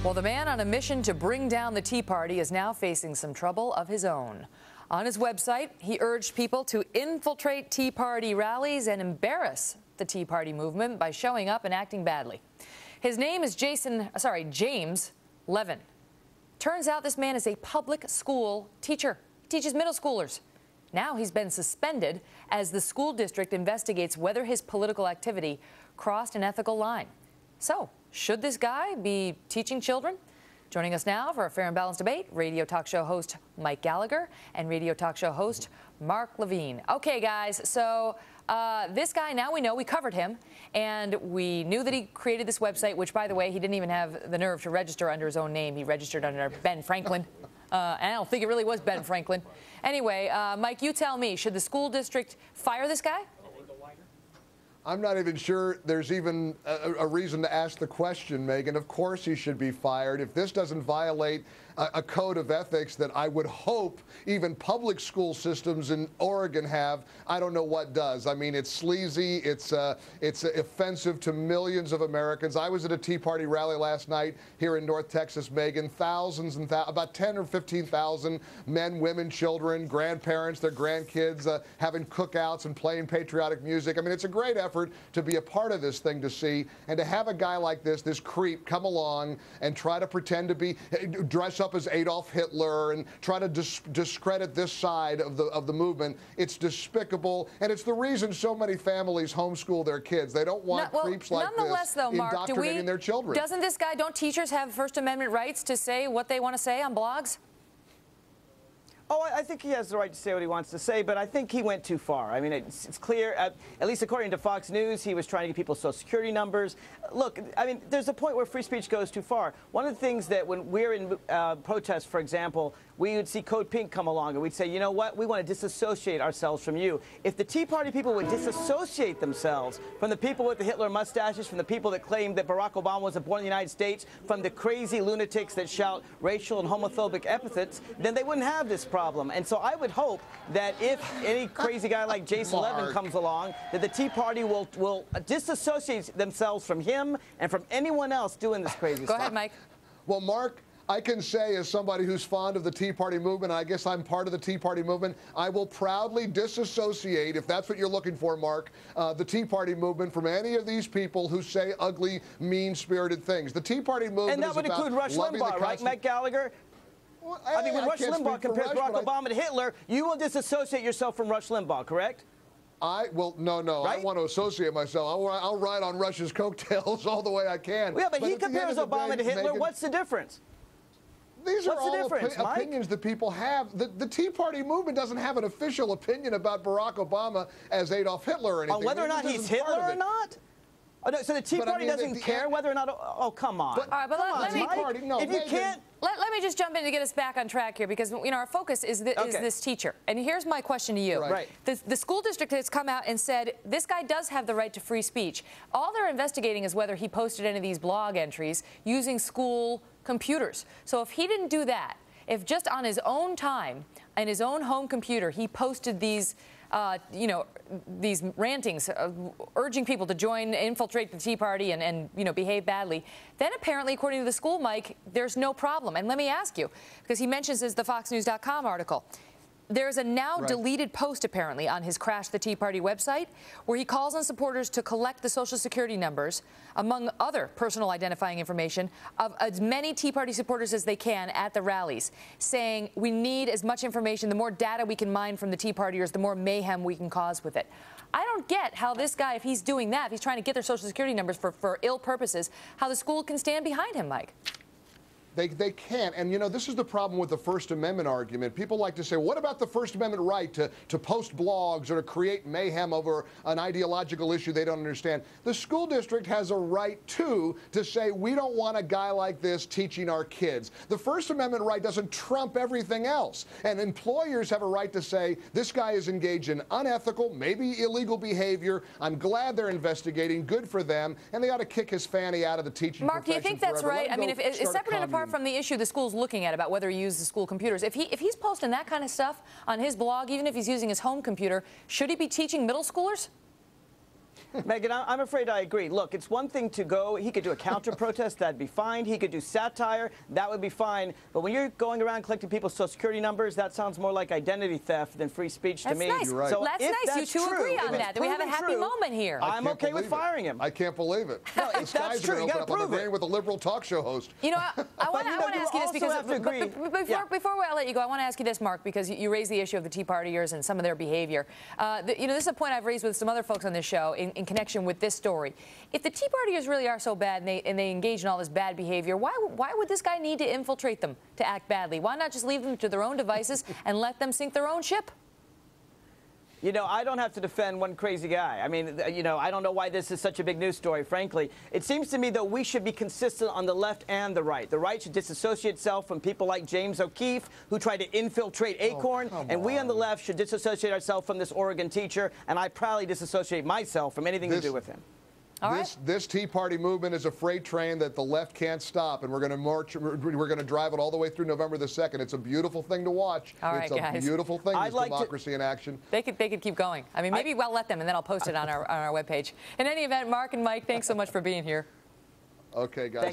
Well, the man on a mission to bring down the Tea Party is now facing some trouble of his own. On his website, he urged people to infiltrate Tea Party rallies and embarrass the Tea Party movement by showing up and acting badly. His name is James Levine. Turns out this man is a public school teacher. He teaches middle schoolers. Now he's been suspended as the school district investigates whether his political activity crossed an ethical line. So, should this guy be teaching children? Joining us now for a fair and balanced debate, radio talk show host Mike Gallagher and radio talk show host Mark Levine. Okay, guys, so this guy, now we know, we covered him, and we knew that he created this website, which, by the way, he didn't even have the nerve to register under his own name. He registered under Ben Franklin. And I don't think it really was Ben Franklin. Anyway, Mike, you tell me, should the school district fire this guy? I'm not even sure there's even a reason to ask the question, Megan. Of course he should be fired. If this doesn't violate a code of ethics that I would hope even public school systems in Oregon have, I don't know what does. I mean, it's sleazy. It's offensive to millions of Americans. I was at a Tea Party rally last night here in North Texas, Megan. Thousands and about 10 or 15,000 men, women, children, grandparents, their grandkids having cookouts and playing patriotic music. I mean, it's a great effort to be a part of this thing to see, and to have a guy like this creep, come along and try to pretend to be, dress up as Adolf Hitler and try to discredit this side of the movement. It's despicable, and it's the reason so many families homeschool their kids. They don't want creeps like this indoctrinating their children. Don't teachers have First Amendment rights to say what they want to say on blogs? Oh, I think he has the right to say what he wants to say, but I think he went too far. I mean, it's clear, at least according to Fox News, he was trying to get people's Social Security numbers. Look, I mean, there's a point where free speech goes too far. One of the things that when we're in protests, for example, we would see Code Pink come along and we'd say, you know what, we want to disassociate ourselves from you. If the Tea Party people would disassociate themselves from the people with the Hitler mustaches, from the people that claim that Barack Obama wasn't born in the United States, from the crazy lunatics that shout racial and homophobic epithets, then they wouldn't have this problem. And so I would hope that if any crazy guy like Jason Levine comes along, that the Tea Party will disassociate themselves from him and from anyone else doing this crazy stuff. Go ahead, Mike. Well, Mark, I can say, as somebody who's fond of the Tea Party movement, and I guess I'm part of the Tea Party movement, I will proudly disassociate, if that's what you're looking for, Mark, the Tea Party movement from any of these people who say ugly, mean-spirited things. The Tea Party movement and that would include Rush Limbaugh, right, Mike Gallagher? Well, I mean, when Rush Limbaugh compares Barack Obama to Hitler, you will disassociate yourself from Rush Limbaugh, correct? Well, no. Right? I want to associate myself. I'll ride on Rush's coattails all the way I can. Well, yeah, but he compares Obama to Hitler. What's the difference? These are all opinions that people have. The Tea Party movement doesn't have an official opinion about Barack Obama as Adolf Hitler or anything. On whether or not he's Hitler or not? Oh, no, so the Tea Party doesn't care whether or not... Oh, come on. All right, but let me just jump in to get us back on track here, because our focus is this teacher. And here's my question to you. Right. The school district has come out and said this guy does have the right to free speech. All they're investigating is whether he posted any of these blog entries using school computers. So if he didn't do that, if just on his own time and his own home computer he posted these these rantings urging people to infiltrate the Tea Party and behave badly, then apparently, according to the school, Mike, there's no problem. And let me ask you, because he mentions this, the FoxNews.com article, there's a now deleted post, apparently, on his Crash the Tea Party website, where he calls on supporters to collect the Social Security numbers, among other personal identifying information, of as many Tea Party supporters as they can at the rallies, saying we need as much information, the more data we can mine from the Tea Partiers, the more mayhem we can cause with it. I don't get how this guy, if he's doing that, if he's trying to get their Social Security numbers for ill purposes, how the school can stand behind him, Mike. They can't. And, this is the problem with the First Amendment argument. People like to say, what about the First Amendment right to post blogs or to create mayhem over an ideological issue they don't understand? The school district has a right, too, to say we don't want a guy like this teaching our kids. The First Amendment right doesn't trump everything else. And employers have a right to say this guy is engaged in unethical, maybe illegal behavior. I'm glad they're investigating. Good for them. And they ought to kick his fanny out of the teaching profession. Mark, do you think that's right? I mean, if it's separate and apart from the issue the school's looking at about whether he uses school computers, if he's posting that kind of stuff on his blog, even if he's using his home computer, should he be teaching middle schoolers? Megyn, I'm afraid I agree. Look, it's one thing to go, he could do a counter-protest, that'd be fine. He could do satire, that would be fine. But when you're going around collecting people's Social Security numbers, that sounds more like identity theft than free speech to me. Nice. You're right. So that's nice. You two agree on that. We have a happy moment here. I'm okay with firing him. I can't believe it. No, the if skies that's are true, going you to got open to up on the prove it. brain with a liberal talk show host. You know, I want to ask you this because before I let you go, I want to ask you this, Mark, because you raised the issue of the Tea Partiers and some of their behavior. You know, this is a point I've raised with some other folks on this show in connection with this story. If the Tea Partiers really are so bad and they engage in all this bad behavior, why would this guy need to infiltrate them to act badly? Why not just leave them to their own devices and let them sink their own ship? You know, I don't have to defend one crazy guy. I mean, you know, I don't know why this is such a big news story, frankly. It seems to me that we should be consistent on the left and the right. The right should disassociate itself from people like James O'Keefe, who tried to infiltrate Acorn, and we on the left should disassociate ourselves from this Oregon teacher, and I proudly disassociate myself from anything to do with him. This Tea Party movement is a freight train that the left can't stop, and we're going to march. We're going to drive it all the way through November the 2nd. It's a beautiful thing to watch. All it's right, a beautiful thing. It's like democracy in action. They could keep going. I mean, maybe we'll let them, and then I'll post it on our webpage. In any event, Mark and Mike, thanks so much for being here. Okay, guys.